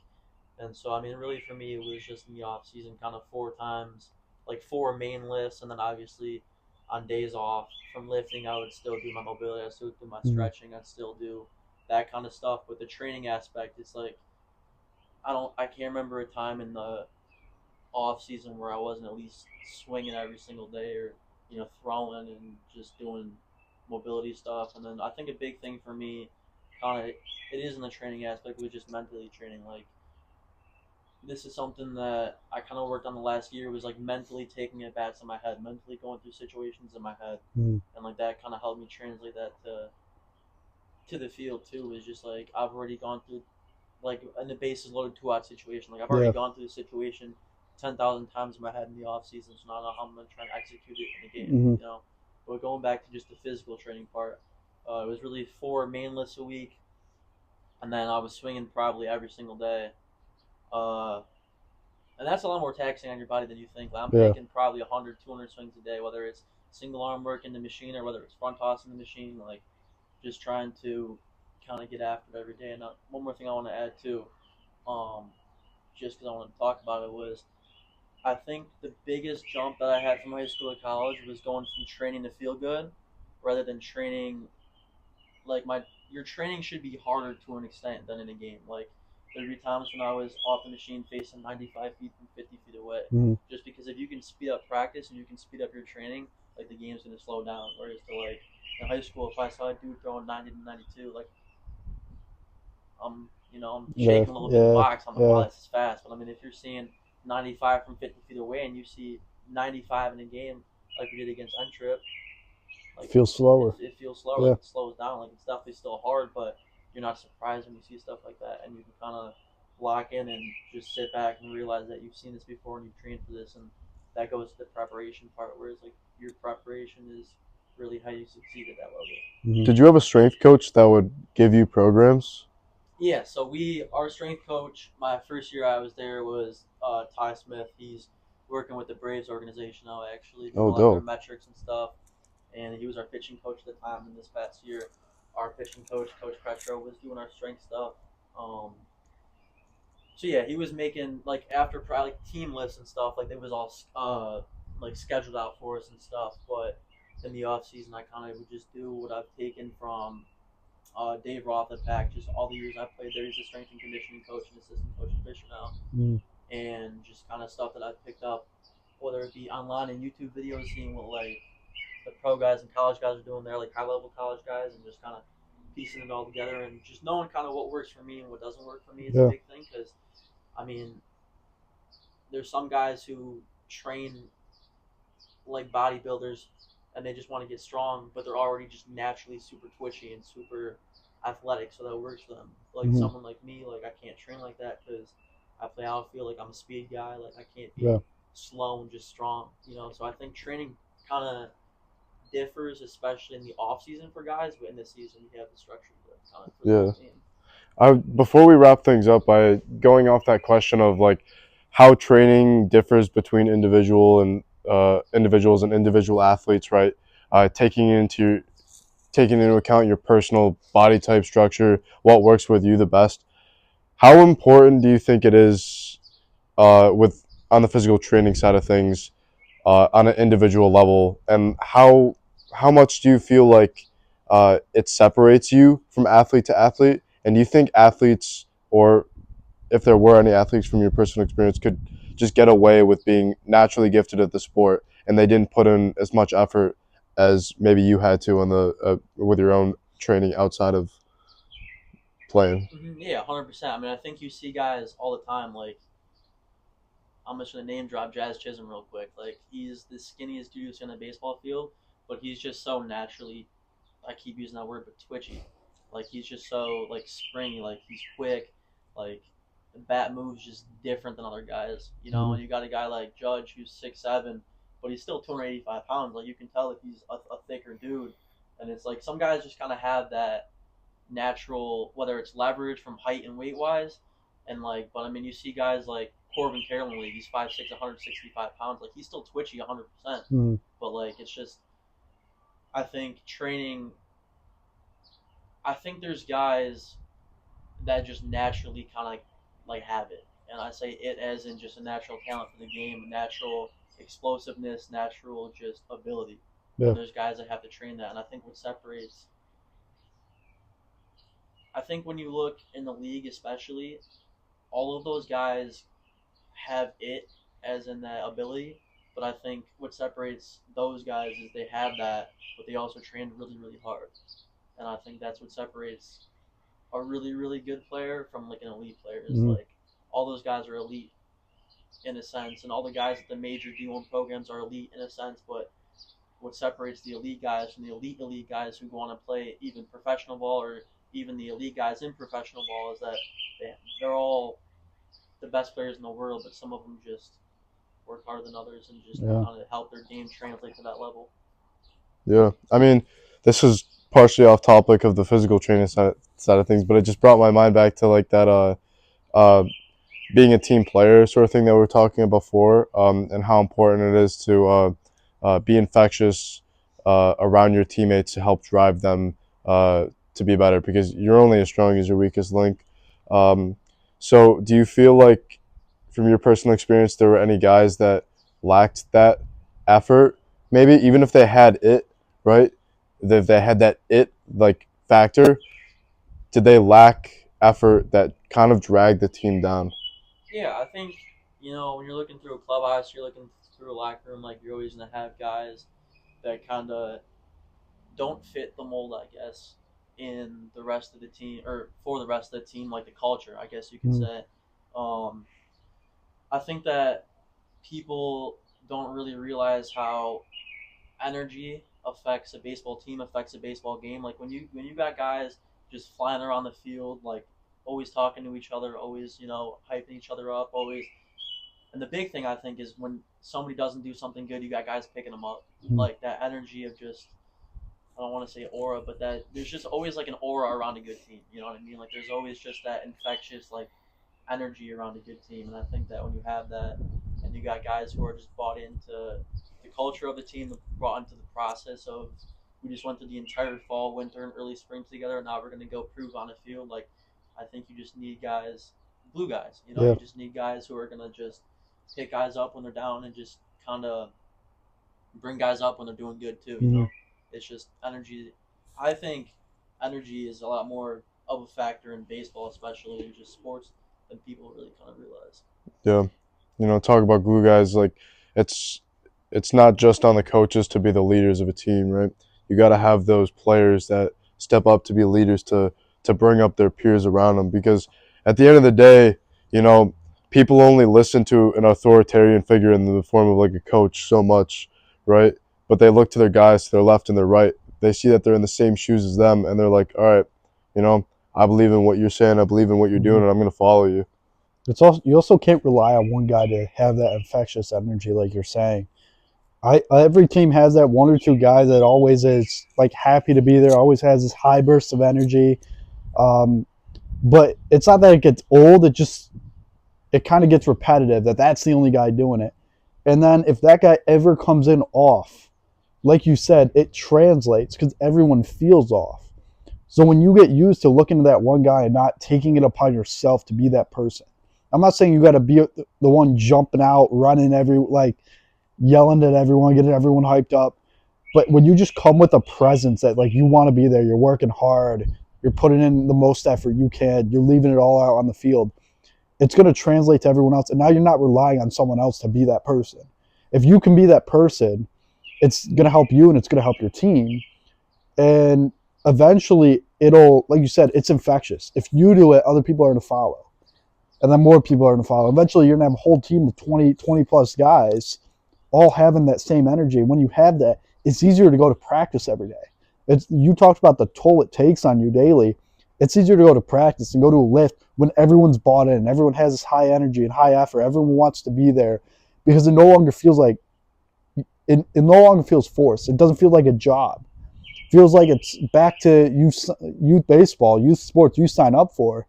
Speaker 2: And so, I mean, really for me, it was just in the off season, kind of 4 times, like 4 main lifts, and then obviously on days off from lifting, I would still do my mobility, I still do my stretching, I'd still do that kind of stuff. But the training aspect, it's like I can't remember a time in the off season where I wasn't at least swinging every single day or throwing and just doing mobility stuff. And then I think a big thing for me, kind of, it is in the training aspect, was just mentally training. Like this is something that I kind of worked on the last year, was like mentally taking it back to my head, mentally going through situations in my head, and like that kind of helped me translate that to the field too. Is just like I've already gone through like in the bases loaded 2 out situation. Like I've already gone through the situation 10,000 times in my head in the off season, so now I know how I'm gonna try and execute it in the game. But going back to just the physical training part, it was really 4 main lifts a week, and then I was swinging probably every single day. Uh, and that's a lot more taxing on your body than you think. Like, I'm taking probably 100, 200 swings a day, whether it's single arm work in the machine or whether it's front toss in the machine. Like just trying to kind of get after it every day. And one more thing I want to add too, just because I want to talk about it, was I think the biggest jump that I had from high school to college was going from training to feel good rather than training. Like your training should be harder to an extent than in a game. Like there'd be times when I was off the machine facing 95 feet from 50 feet away. Just because if you can speed up practice and you can speed up your training, like the game's gonna slow down. Whereas like in high school, if I saw a dude throwing 90 to 92, like I'm shaking a little bit in the box. I'm like, wow, this is fast. But I mean, if you're seeing 95 from 50 feet away and you see 95 in a game like we did against N-Trip, like
Speaker 3: feels slower.
Speaker 2: It feels slower. Like it slows down. Like it's definitely still hard, but you're not surprised when you see stuff like that, and you can kind of lock in and just sit back and realize that you've seen this before and you've trained for this, and that goes to the preparation part, where it's like your preparation is really how you succeed at that level.
Speaker 1: Did you have a strength coach that would give you programs?
Speaker 2: Yeah, so our strength coach, my first year I was there, was Ty Smith. He's working with the Braves organization now, actually, doing a lot of their metrics and stuff. And he was our pitching coach at the time. And this past year, our pitching coach, Coach Petro, was doing our strength stuff. So yeah, he was making like after like team lists and stuff. Like it was all like scheduled out for us and stuff. But in the off season, I kind of would just do what I've taken from Dave Roth at PAC. Just all the years I played there, he's a strength and conditioning coach and assistant coach in Fisher now. And just kind of stuff that I've picked up, whether it be online and YouTube videos, seeing what like the pro guys and college guys are doing there, like high level college guys, and just kind of piecing it all together and just knowing kind of what works for me and what doesn't work for me is a big thing. Because I mean, there's some guys who train like bodybuilders and they just want to get strong, but they're already just naturally super twitchy and super athletic, so that works for them. Like someone like me, like I can't train like that because I play outfield, like I'm a speed guy, like I can't be slow and just strong, So I think training kind of differs, especially in the off season for guys, but in the season you have the structure for the team.
Speaker 1: Before we wrap things up, by going off that question of like how training differs between individuals and individual athletes, right? Taking into account your personal body type, structure, what works with you the best. How important do you think it is on the physical training side of things on an individual level, and how much do you feel like it separates you from athlete to athlete? And do you think athletes, or if there were any athletes from your personal experience, could just get away with being naturally gifted at the sport and they didn't put in as much effort as maybe you had to on the with your own training outside of playing?
Speaker 2: Yeah, 100%. I mean, I think you see guys all the time. Like, I'm just gonna name drop Jazz Chisholm real quick. Like, he's the skinniest dude who's in the baseball field, but he's just so naturally. I keep using that word, but twitchy. Like, he's just so like springy. Like, he's quick. Like, the bat moves just different than other guys. You know, and you got a guy like Judge who's 6'7", but he's still 285 pounds. Like, you can tell that he's a thicker dude. And it's like some guys just kind of have that natural, whether it's leverage from height and weight wise, and like, but I mean, you see guys like Corbin Carroll in the league. He's 5'6", 165 pounds. Like, he's still twitchy 100%. But like, it's just, I think training. I think there's guys that just naturally kind of like have it, and I say it as in just a natural talent for the game, natural explosiveness, natural just ability.
Speaker 3: Yeah.
Speaker 2: And there's guys that have to train that, and I think what separates. I think when you look in the league, especially, all of those guys have it as in that ability. But I think what separates those guys is they have that, but they also train really, really hard. And I think that's what separates a really, really good player from like an elite player. Is like all those guys are elite in a sense, and all the guys at the major D1 programs are elite in a sense. But what separates the elite guys from the elite guys who go on to play even professional ball, or even the elite guys in professional ball, is that they're all the best players in the world, but some of them just work harder than others and just kind of help their game translate to that level.
Speaker 1: Yeah, I mean, this is partially off topic of the physical training side of things, but it just brought my mind back to like that being a team player sort of thing that we were talking about before, and how important it is to be infectious around your teammates to help drive them to be better, because you're only as strong as your weakest link. So do you feel like, from your personal experience, there were any guys that lacked that effort? Maybe even if they had it, right? If they had that it like factor, did they lack effort that kind of dragged the team down?
Speaker 2: Yeah, I think, when you're looking through a clubhouse, you're looking through a locker room, like, you're always going to have guys that kind of don't fit the mold, I guess, in the rest of the team, or for the rest of the team, like the culture, I guess you could say. I think that people don't really realize how energy affects a baseball team, affects a baseball game. Like, when you got guys just flying around the field, like, always talking to each other, always, hyping each other up, always. And the big thing, I think, is when somebody doesn't do something good, you got guys picking them up. Like, that energy of just, I don't want to say aura, but that there's just always like an aura around a good team. You know what I mean? Like, there's always just that infectious like energy around a good team. And I think that when you have that, and you got guys who are just bought into the culture of the team, brought into the process of, we just went through the entire fall, winter, and early spring together, and now we're going to go prove on the field. Like, I think you just need guys, glue guys. You just need guys who are going to just pick guys up when they're down and just kind of bring guys up when they're doing good too. You know, it's just energy. I think energy is a lot more of a factor in baseball, especially in just sports, than people really kind of realize.
Speaker 1: Yeah, talk about glue guys. Like, it's not just on the coaches to be the leaders of a team, right? You got to have those players that step up to be leaders to bring up their peers around them, because at the end of the day, people only listen to an authoritarian figure in the form of like a coach so much, right? But they look to their guys to their left and their right. They see that they're in the same shoes as them, and they're like, all right, I believe in what you're saying, I believe in what you're doing, and I'm going to follow you.
Speaker 3: It's also, you also can't rely on one guy to have that infectious energy, like you're saying. Every team has that one or two guy that always is like happy to be there, always has this high burst of energy. But it's not that it gets old. It kind of gets repetitive that's the only guy doing it. And then if that guy ever comes in off, like you said, it translates because everyone feels off. So when you get used to looking at that one guy and not taking it upon yourself to be that person, I'm not saying you got to be the one jumping out, running yelling at everyone, getting everyone hyped up. But when you just come with a presence that like you want to be there, you're working hard, you're putting in the most effort you can, you're leaving it all out on the field, it's going to translate to everyone else. And now you're not relying on someone else to be that person. If you can be that person, it's going to help you and it's going to help your team. And eventually it'll, like you said, it's infectious. If you do it, other people are going to follow. And then more people are going to follow. Eventually you're going to have a whole team of 20 plus guys all having that same energy. When you have that, it's easier to go to practice every day. You talked about the toll it takes on you daily. It's easier to go to practice and go to a lift when everyone's bought in. Everyone has this high energy and high effort. Everyone wants to be there because it no longer feels like it no longer feels forced. It doesn't feel like a job. It feels like it's back to youth baseball, youth sports you sign up for,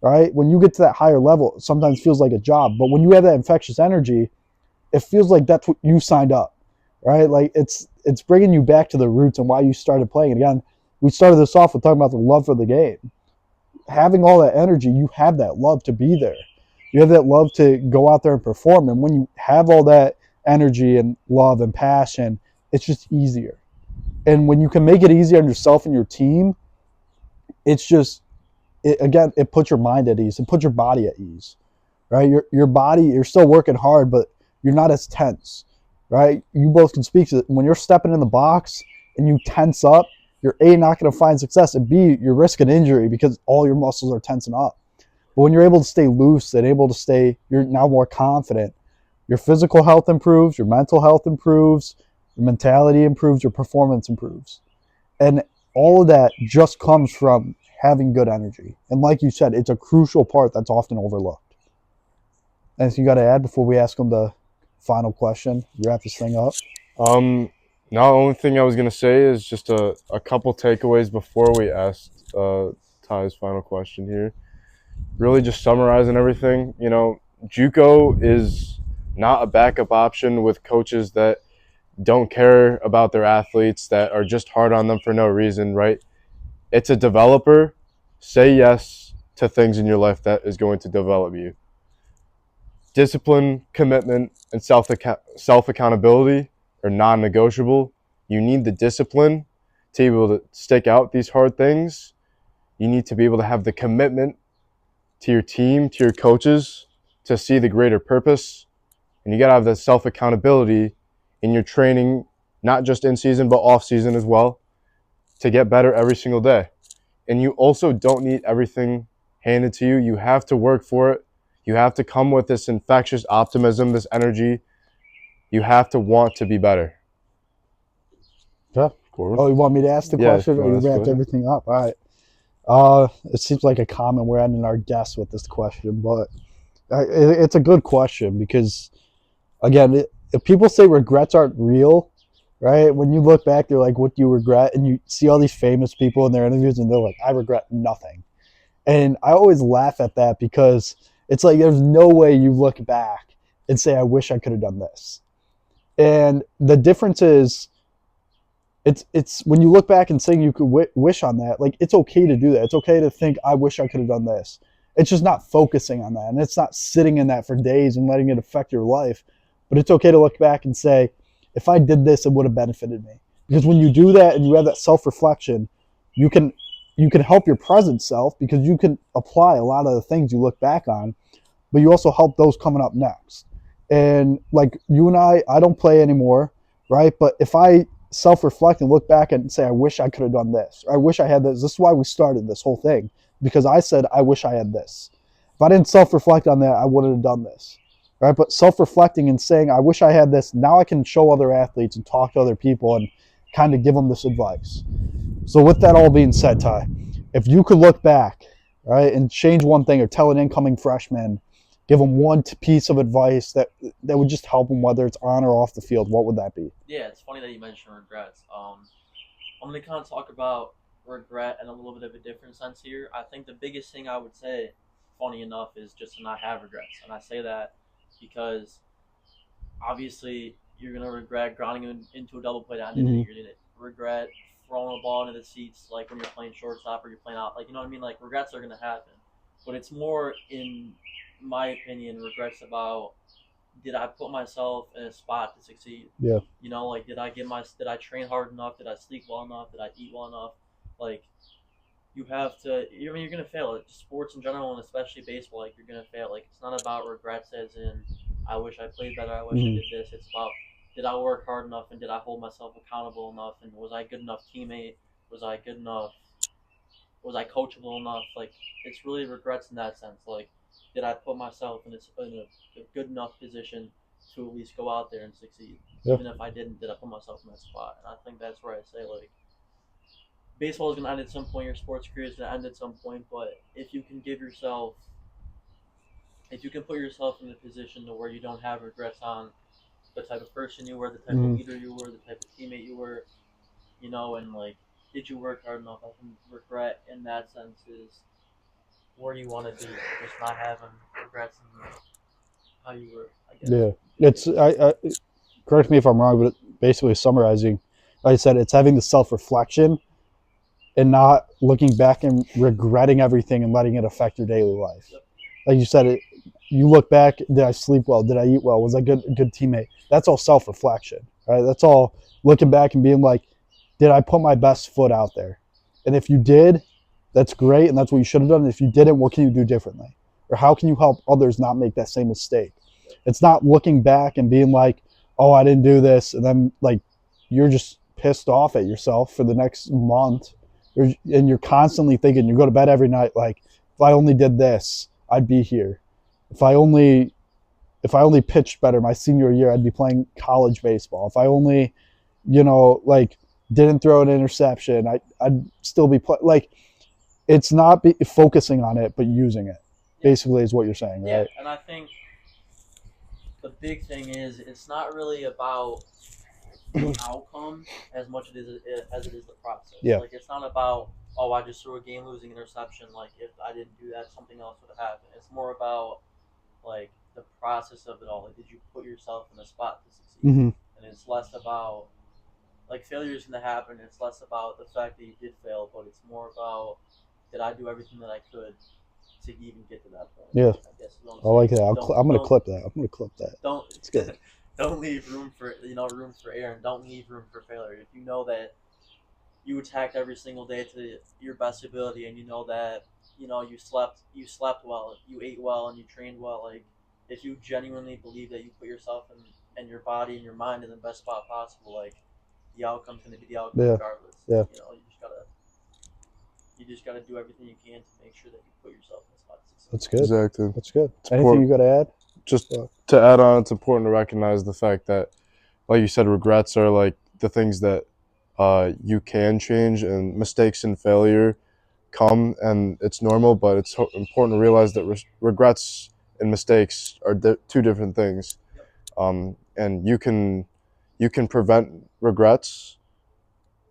Speaker 3: right? When you get to that higher level, it sometimes feels like a job. But when you have that infectious energy, it feels like that's what you signed up, right? Like it's bringing you back to the roots and why you started playing. And again, we started this off with talking about the love for the game. Having all that energy, you have that love to be there. You have that love to go out there and perform. And when you have all that energy and love and passion, it's just easier. And when you can make it easier on yourself and your team, it's just, it puts your mind at ease. It puts your body at ease, right? Your body, you're still working hard, but you're not as tense, right? You both can speak to it. When you're stepping in the box and you tense up, you're A, not going to find success, and B, you're risking injury because all your muscles are tensing up. But when you're able to stay loose and able to stay, you're now more confident. Your physical health improves, your mental health improves, your mentality improves, your performance improves. And all of that just comes from having good energy. And like you said, it's a crucial part that's often overlooked. Anything you got to add before we ask them the final question? Wrap this thing up.
Speaker 1: Now, the only thing I was going to say is just a couple takeaways before we ask Ty's final question here. Really just summarizing everything. You know, JUCO is not a backup option with coaches that don't care about their athletes, that are just hard on them for no reason, right? It's a developer. Say yes to things in your life that is going to develop you. Discipline, commitment, and self-accountability are non-negotiable. You need the discipline to be able to stick out these hard things. You need to be able to have the commitment to your team, to your coaches, to see the greater purpose. And you got to have the self-accountability in your training, not just in season, but off season as well, to get better every single day. And you also don't need everything handed to you. You have to work for it. You have to come with this infectious optimism, this energy. You have to want to be better.
Speaker 3: Yeah.
Speaker 1: Corbin?
Speaker 3: Oh, you want me to ask the
Speaker 1: Yeah,
Speaker 3: question,
Speaker 1: go
Speaker 3: or you
Speaker 1: ahead, go
Speaker 3: wrapped
Speaker 1: ahead.
Speaker 3: everything up? All right. It seems like a common. We're ending our guests with this question, but it's a good question because, again, if people say regrets aren't real, right? When you look back, they're like, "What do you regret?" And you see all these famous people in their interviews, and they're like, "I regret nothing." And I always laugh at that because it's like there's no way you look back and say, "I wish I could have done this." And the difference is, it's when you look back and saying you could wish on that, like it's okay to do that. It's okay to think, I wish I could have done this. It's just not focusing on that, and it's not sitting in that for days and letting it affect your life. But it's okay to look back and say, if I did this, it would have benefited me. Because when you do that and you have that self-reflection, you can help your present self because you can apply a lot of the things you look back on, but you also help those coming up next. And like you and I don't play anymore, right? But if I self-reflect and look back and say, I wish I could have done this, or I wish I had this. This is why we started this whole thing, because I said, I wish I had this. If I didn't self-reflect on that, I wouldn't have done this, right? But self-reflecting and saying, I wish I had this, now I can show other athletes and talk to other people and kind of give them this advice. So with that all being said, Ty, if you could look back, right, and change one thing or tell an incoming freshman, give them one piece of advice that would just help them, whether it's on or off the field, what would that be?
Speaker 2: Yeah, it's funny that you mentioned regrets. I'm going to kind of talk about regret in a little bit of a different sense here. I think the biggest thing I would say, funny enough, is just to not have regrets. And I say that because obviously you're going to regret grounding into a double play down.
Speaker 3: Mhm.
Speaker 2: You're going to regret throwing a ball into the seats like when you're playing shortstop or you're playing out. Like, you know what I mean? Like, regrets are going to happen. But it's more, in my opinion, regrets about did I put myself in a spot to succeed?
Speaker 3: Yeah.
Speaker 2: You know, like did I train hard enough? Did I sleep well enough? Did I eat well enough? Like you have to. I mean, you're gonna fail. Like, sports in general, and especially baseball, like you're gonna fail. Like it's not about regrets, as in I wish I played better. I wish I did this. It's about did I work hard enough and did I hold myself accountable enough and was I a good enough teammate? Was I good enough? Was I coachable enough? Like it's really regrets in that sense. Like did I put myself in a good enough position to at least go out there and succeed?
Speaker 3: Yeah.
Speaker 2: Even if I didn't, did I put myself in that spot? And I think that's where I say like baseball is going to end at some point. Your sports career is going to end at some point. But if you can put yourself in a position to where you don't have regrets on the type of person you were, the type of leader you were, the type of teammate you were, you know, and like, did you work hard enough? I think regret in that sense is where you want to be, just not having regrets in how you were, I guess.
Speaker 3: Yeah. It's I correct me if I'm wrong, but basically summarizing, like I said, it's having the self-reflection and not looking back and regretting everything and letting it affect your daily life.
Speaker 2: Yep.
Speaker 3: Like you said, you look back, did I sleep well? Did I eat well? Was I a good teammate? That's all self-reflection, right? That's all looking back and being like, did I put my best foot out there? And if you did, that's great, and that's what you should have done. And if you didn't, what can you do differently? Or how can you help others not make that same mistake? It's not looking back and being like, oh, I didn't do this, and then like you're just pissed off at yourself for the next month. And you're constantly thinking, you go to bed every night like, if I only did this, I'd be here. If I only pitched better my senior year, I'd be playing college baseball. If I only, like didn't throw an interception, I'd still be like, it's not focusing on it, but using it. Basically is what you're saying, right?
Speaker 2: Yeah, and I think the big thing is it's not really about the outcome as much as it is the process.
Speaker 3: Yeah.
Speaker 2: Like it's not about, oh, I just threw a game-losing interception. Like if I didn't do that, something else would have happened. It's more about like the process of it all. Like, did you put yourself in a spot to succeed?
Speaker 3: Mm-hmm.
Speaker 2: And it's less about like failure is going to happen. It's less about the fact that you did fail, but it's more about did I do everything that I could to even get to that point?
Speaker 3: Yeah,
Speaker 2: I guess
Speaker 3: I like that. I'm going to clip that.
Speaker 2: It's
Speaker 3: good.
Speaker 2: Don't leave room for error, and don't leave room for failure. If you know that you attacked every single day to your best ability, and you know that you slept well, you ate well, and you trained well, like if you genuinely believe that you put yourself and your body and your mind in the best spot possible, like the outcome's going to be the outcome regardless.
Speaker 3: Yeah.
Speaker 2: You just gotta do everything you can to make sure that you put yourself in the spot to succeed.
Speaker 3: That's good.
Speaker 1: Exactly.
Speaker 3: That's good. Anything you got to add?
Speaker 1: Just to add on, it's important to recognize the fact that, like you said, regrets are like the things that you can change, and mistakes and failure come, and it's normal. But it's important to realize that regrets and mistakes are two different things.
Speaker 2: Yep.
Speaker 1: And you can prevent regrets,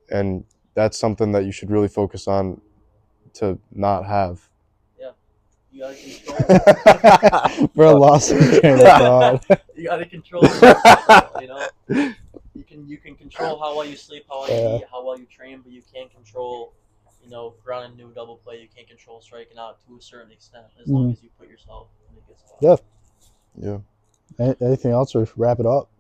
Speaker 1: and that's something that you should really focus on to not have.
Speaker 2: Yeah, you gotta control.
Speaker 3: Bro, lost the train of thought.
Speaker 2: You gotta control yourself, You can control how well you sleep, how well you eat, how well you train, but you can't control, ground and new double play. You can't control striking out to a certain extent as long as you put yourself in a good spot.
Speaker 3: Yeah. Anything else, or wrap it up?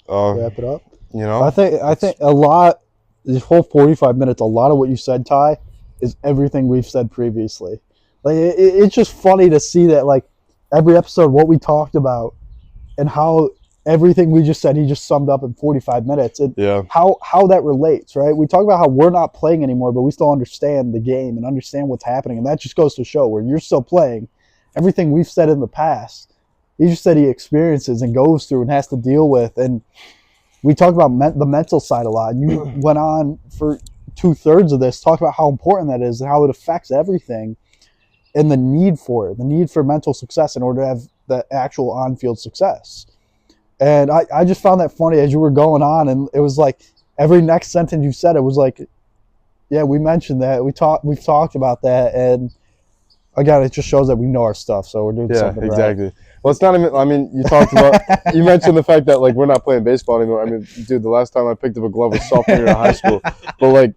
Speaker 3: Wrap it up. I think a lot. This whole 45 minutes, a lot of what you said, Ty, is everything we've said previously. Like it's just funny to see that, like every episode, what we talked about, and how everything we just said, he just summed up in 45 minutes. And how that relates, right? We talk about how we're not playing anymore, but we still understand the game and understand what's happening, and that just goes to show where you're still playing. Everything we've said in the past, he just said he experiences and goes through and has to deal with, and we talk about the mental side a lot. And you went on for 2/3 of this, talk about how important that is and how it affects everything, and the need for mental success in order to have the actual on-field success. And I just found that funny as you were going on, and it was like every next sentence you said, it was like, yeah, we mentioned that. We've talked about that, and again, it just shows that we know our stuff, so we're doing something right.
Speaker 1: Exactly. Well, it's not even. I mean, you talked about. You mentioned the fact that like we're not playing baseball anymore. I mean, dude, the last time I picked up a glove was sophomore year in high school. But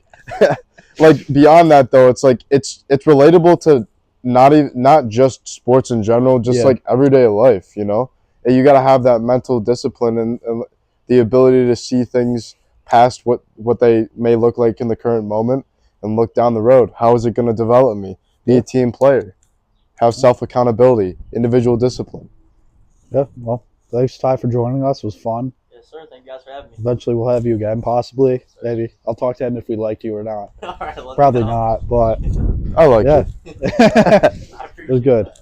Speaker 1: like beyond that though, it's like it's relatable to not just sports in general, just like everyday life. And you got to have that mental discipline and the ability to see things past what they may look like in the current moment and look down the road. How is it going to develop me? Be a team player. Have self-accountability, individual discipline.
Speaker 3: Yeah, well, thanks, Ty, for joining us. It was fun.
Speaker 2: Yes, sir. Thank you guys for having me.
Speaker 3: Eventually, we'll have you again, possibly. Maybe. I'll talk to him if we like you or not.
Speaker 2: All right, let
Speaker 3: Probably
Speaker 2: me know.
Speaker 3: not, but
Speaker 1: I like
Speaker 3: yeah.
Speaker 1: it.
Speaker 2: I appreciate
Speaker 3: It was good.
Speaker 2: that.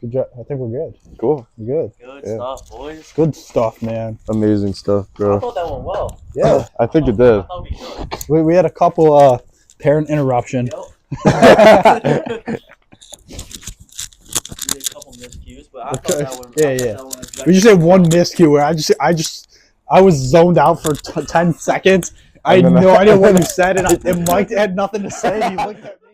Speaker 3: Good job. I think we're good.
Speaker 1: Cool.
Speaker 3: We're good.
Speaker 2: Good
Speaker 1: Yeah.
Speaker 2: stuff, boys.
Speaker 3: Good stuff, man.
Speaker 1: Amazing stuff,
Speaker 2: I
Speaker 1: bro.
Speaker 2: thought that went well.
Speaker 3: Yeah.
Speaker 1: I think it
Speaker 2: I
Speaker 1: did.
Speaker 2: thought we could.
Speaker 3: We had a couple parent interruption.
Speaker 2: Yep. We did a couple miscues, but I thought
Speaker 3: Okay.
Speaker 2: that went.
Speaker 3: Yeah,
Speaker 2: I thought
Speaker 3: yeah.
Speaker 2: that went
Speaker 3: We just had one miscue where I was zoned out for 10 seconds. I had
Speaker 1: And then
Speaker 3: no idea what you said, and Mike had nothing to say. And he looked at me.